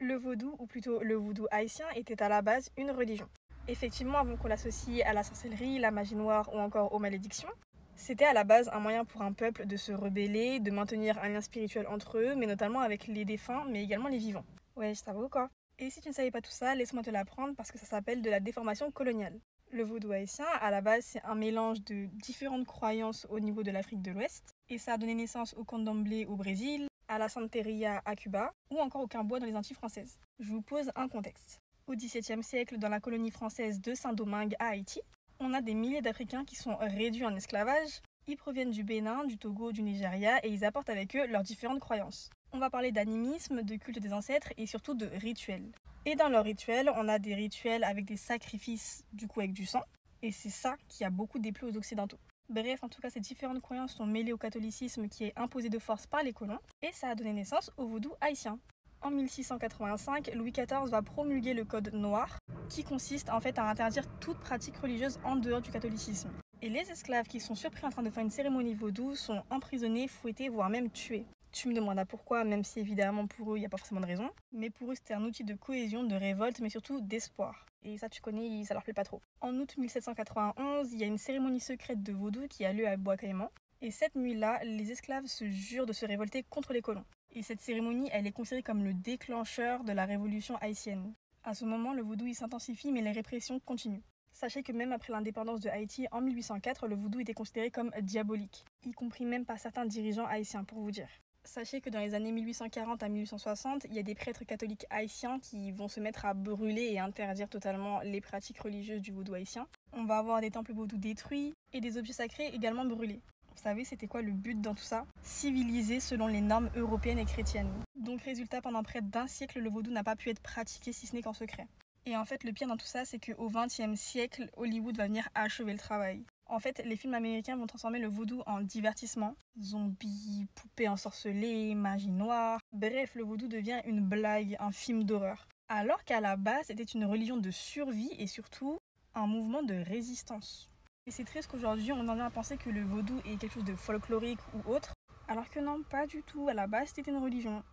Le vaudou, ou plutôt le vaudou haïtien, était à la base une religion. Effectivement, avant qu'on l'associe à la sorcellerie, la magie noire ou encore aux malédictions, c'était à la base un moyen pour un peuple de se rebeller, de maintenir un lien spirituel entre eux, mais notamment avec les défunts, mais également les vivants. Ouais, ça va ou quoi? Et si tu ne savais pas tout ça, laisse-moi te l'apprendre parce que ça s'appelle de la déformation coloniale. Le vaudou haïtien, à la base, c'est un mélange de différentes croyances au niveau de l'Afrique de l'Ouest, et ça a donné naissance au candomblé au Brésil, à la santeria à Cuba, ou encore au quimbois dans les Antilles françaises. Je vous pose un contexte. Au XVIIe siècle, dans la colonie française de Saint-Domingue à Haïti, on a des milliers d'Africains qui sont réduits en esclavage. Ils proviennent du Bénin, du Togo, du Nigeria et ils apportent avec eux leurs différentes croyances. On va parler d'animisme, de culte des ancêtres et surtout de rituels. Et dans leurs rituels, on a des rituels avec des sacrifices, du coup avec du sang. Et c'est ça qui a beaucoup déplu aux Occidentaux. Bref, en tout cas, ces différentes croyances sont mêlées au catholicisme qui est imposé de force par les colons et ça a donné naissance au vaudou haïtien. En 1685, Louis XIV va promulguer le Code noir, qui consiste en fait à interdire toute pratique religieuse en dehors du catholicisme. Et les esclaves qui sont surpris en train de faire une cérémonie vaudou sont emprisonnés, fouettés, voire même tués. Tu me demandas pourquoi, même si évidemment pour eux il n'y a pas forcément de raison, mais pour eux c'était un outil de cohésion, de révolte, mais surtout d'espoir. Et ça tu connais, ça leur plaît pas trop. En août 1791, il y a une cérémonie secrète de vaudou qui a lieu à Bois-Caïman. Et cette nuit-là, les esclaves se jurent de se révolter contre les colons. Et cette cérémonie, elle est considérée comme le déclencheur de la révolution haïtienne. À ce moment, le vaudou il s'intensifie, mais les répressions continuent. Sachez que même après l'indépendance de Haïti en 1804, le vaudou était considéré comme diabolique, y compris même par certains dirigeants haïtiens, pour vous dire. Sachez que dans les années 1840 à 1860, il y a des prêtres catholiques haïtiens qui vont se mettre à brûler et interdire totalement les pratiques religieuses du vaudou haïtien. On va avoir des temples vaudous détruits et des objets sacrés également brûlés. Vous savez, c'était quoi le but dans tout ça? Civiliser selon les normes européennes et chrétiennes. Donc résultat, pendant près d'un siècle, le vaudou n'a pas pu être pratiqué si ce n'est qu'en secret. Et en fait, le pire dans tout ça, c'est qu'au XXe siècle, Hollywood va venir achever le travail. En fait, les films américains vont transformer le vaudou en divertissement. Zombies, poupées ensorcelées, magie noire. Bref, le vaudou devient une blague, un film d'horreur. Alors qu'à la base, c'était une religion de survie et surtout un mouvement de résistance. Et c'est triste qu'aujourd'hui, on en a à penser que le vaudou est quelque chose de folklorique ou autre, alors que non, pas du tout. À la base, c'était une religion.